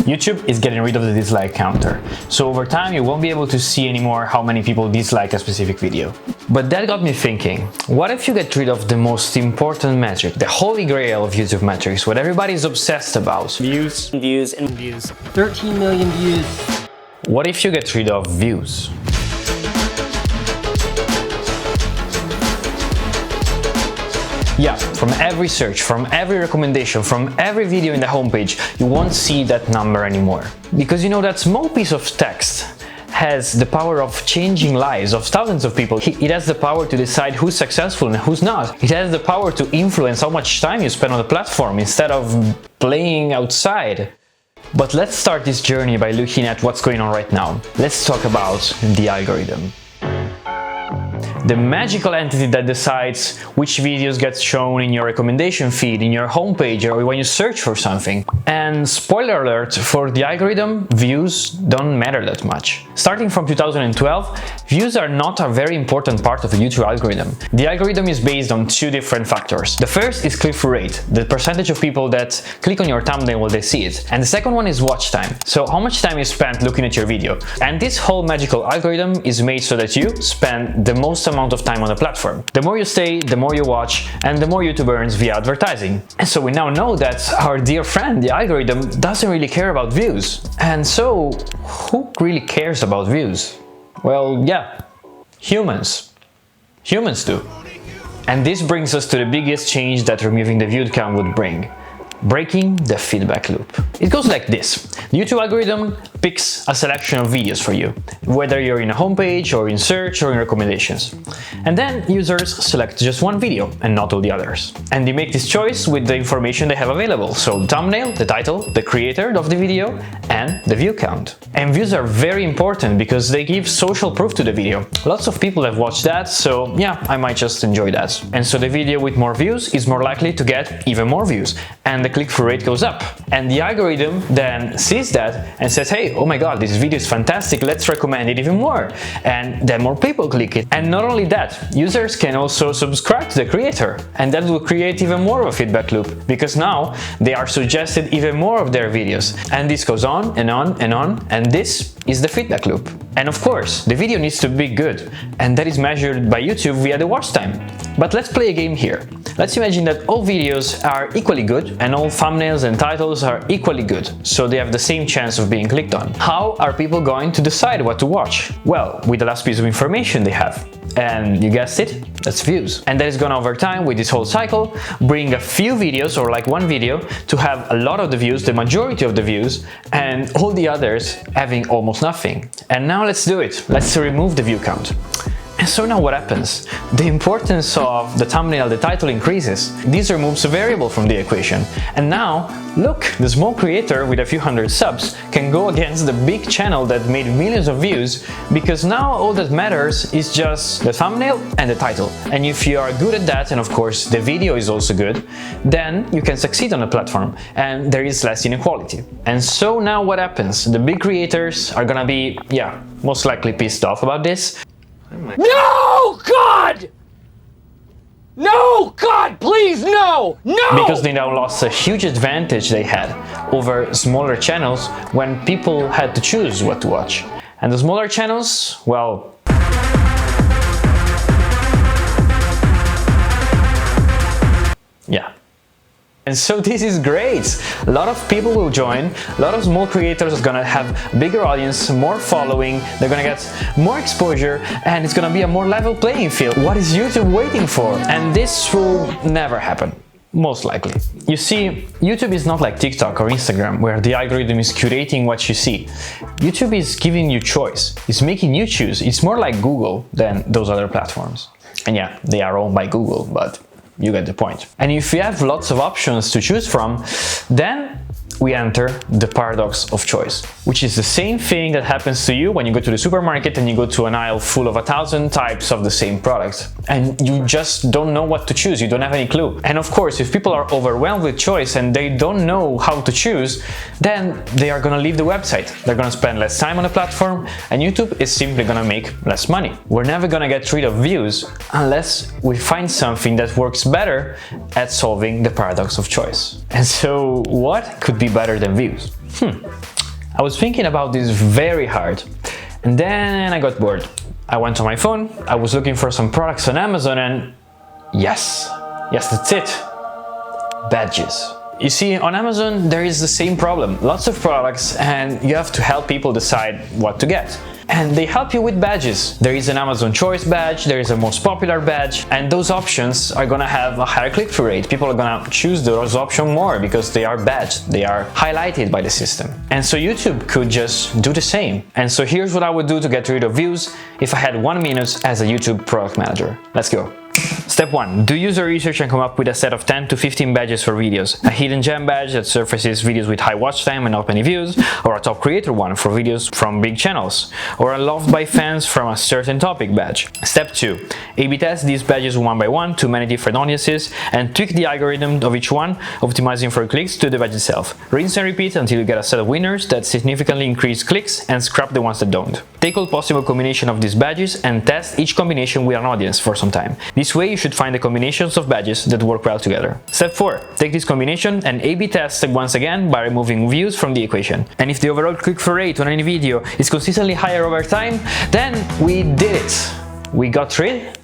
YouTube is getting rid of the dislike counter. So over time, you won't be able to see anymore how many people dislike a specific video. But that got me thinking, what if you get rid of the most important metric, the holy grail of YouTube metrics, what everybody's obsessed about? Views, views, and views. 13 million views. What if you get rid of views? Yeah, from every search, from every recommendation, from every video in the homepage, you won't see that number anymore. Because you know, that small piece of text has the power of changing lives of thousands of people. It has the power to decide who's successful and who's not. It has the power to influence how much time you spend on the platform instead of playing outside. But let's start this journey by looking at what's going on right now. Let's talk about the algorithm. The magical entity that decides which videos get shown in your recommendation feed, in your homepage, or when you search for something. And spoiler alert, for the algorithm, views don't matter that much. Starting from 2012, views are not a very important part of the YouTube algorithm. The algorithm is based on two different factors. The first is click-through rate, the percentage of people that click on your thumbnail while they see it. And the second one is watch time, so how much time you spent looking at your video. And this whole magical algorithm is made so that you spend the most amount of time on the platform. The more you stay, the more you watch, and the more YouTube earns via advertising. And so we now know that our dear friend, the algorithm, doesn't really care about views. And so, who really cares about views? Well, yeah, humans. Humans do. And this brings us to the biggest change that removing the view count would bring. Breaking the feedback loop. It goes like this. The YouTube algorithm picks a selection of videos for you, whether you're in a homepage or in search or in recommendations. And then users select just one video and not all the others. And they make this choice with the information they have available. So the thumbnail, the title, the creator of the video, and the view count. And views are very important because they give social proof to the video. Lots of people have watched that, so yeah, I might just enjoy that. And so the video with more views is more likely to get even more views. And the click-through rate goes up. And the algorithm then sees that and says, hey, oh my god, this video is fantastic, let's recommend it even more. And then more people click it. And not only that, users can also subscribe to the creator. And that will create even more of a feedback loop, because now they are suggested even more of their videos. And this goes on and on and on, and this is the feedback loop. And of course, the video needs to be good, and that is measured by YouTube via the watch time. But let's play a game here. Let's imagine that all videos are equally good and all thumbnails and titles are equally good, so they have the same chance of being clicked on. How are people going to decide what to watch? Well, with the last piece of information they have. And you guessed it, that's views. And that is gonna, over time, with this whole cycle, bring a few videos, or like one video, to have a lot of the views, the majority of the views, and all the others having almost nothing. And now let's do it. Let's remove the view count. And so now what happens? The importance of the thumbnail, the title increases. This removes a variable from the equation. And now, look, the small creator with a few hundred subs can go against the big channel that made millions of views, because now all that matters is just the thumbnail and the title. And if you are good at that, and of course the video is also good, then you can succeed on the platform and there is less inequality. And so now what happens? The big creators are gonna be, yeah, most likely pissed off about this. No, God! No, God, please, no! No! Because they now lost a huge advantage they had over smaller channels when people had to choose what to watch. And the smaller channels, well, yeah. And so this is great! A lot of people will join, a lot of small creators are gonna have a bigger audience, more following, they're gonna get more exposure, and it's gonna be a more level playing field. What is YouTube waiting for? And this will never happen. Most likely. You see, YouTube is not like TikTok or Instagram, where the algorithm is curating what you see. YouTube is giving you choice. It's making you choose. It's more like Google than those other platforms. And yeah, they are owned by Google, but you get the point. And if you have lots of options to choose from, then we enter the paradox of choice, which is the same thing that happens to you when you go to the supermarket and you go to an aisle full of 1,000 types of the same product and you just don't know what to choose, you don't have any clue. And of course, if people are overwhelmed with choice and they don't know how to choose, then they are gonna leave the website. They're gonna spend less time on the platform and YouTube is simply gonna make less money. We're never gonna get rid of views unless we find something that works better at solving the paradox of choice. And so what could be better than views? I was thinking about this very hard, and then I got bored. I went on my phone, I was looking for some products on Amazon, and yes, that's it. Badges. You see, on Amazon there is the same problem. Lots of products, and you have to help people decide what to get. And they help you with badges. There is an Amazon Choice badge, there is a most popular badge, and those options are gonna have a higher click-through rate. People are gonna choose those options more because they are badged, they are highlighted by the system. And so YouTube could just do the same. And so here's what I would do to get rid of views if I had 1 minute as a YouTube product manager. Let's go. Step 1. Do user research and come up with a set of 10 to 15 badges for videos. A hidden gem badge that surfaces videos with high watch time and not many views, or a top creator one for videos from big channels, or a loved by fans from a certain topic badge. Step 2. A/B test these badges one by one to many different audiences and tweak the algorithm of each one, optimizing for clicks to the badge itself. Rinse and repeat until you get a set of winners that significantly increase clicks and scrap the ones that don't. Take all possible combination of these badges and test each combination with an audience for some time. This way you should find the combinations of badges that work well together. Step 4. Take this combination and A/B test once again by removing views from the equation. And if the overall click-through rate on any video is consistently higher over time, then we did it! We got rid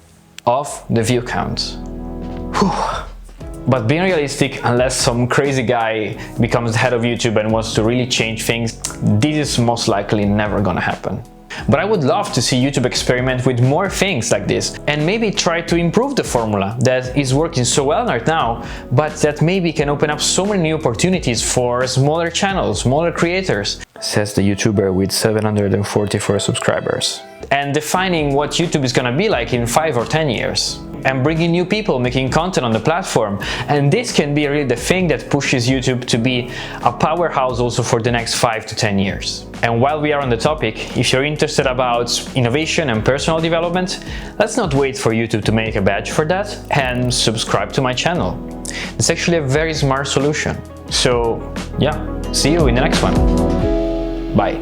of the view count. Whew. But being realistic, unless some crazy guy becomes the head of YouTube and wants to really change things, this is most likely never gonna happen. But I would love to see YouTube experiment with more things like this and maybe try to improve the formula that is working so well right now, but that maybe can open up so many new opportunities for smaller channels, smaller creators, says the YouTuber with 744 subscribers. And defining what YouTube is gonna be like in 5 or 10 years. And bringing new people making content on the platform. And this can be really the thing that pushes YouTube to be a powerhouse also for the next 5 to 10 years. And while we are on the topic, if you're interested about innovation and personal development, let's not wait for YouTube to make a badge for that and subscribe to my channel. It's actually a very smart solution. So yeah, see you in the next one. Bye.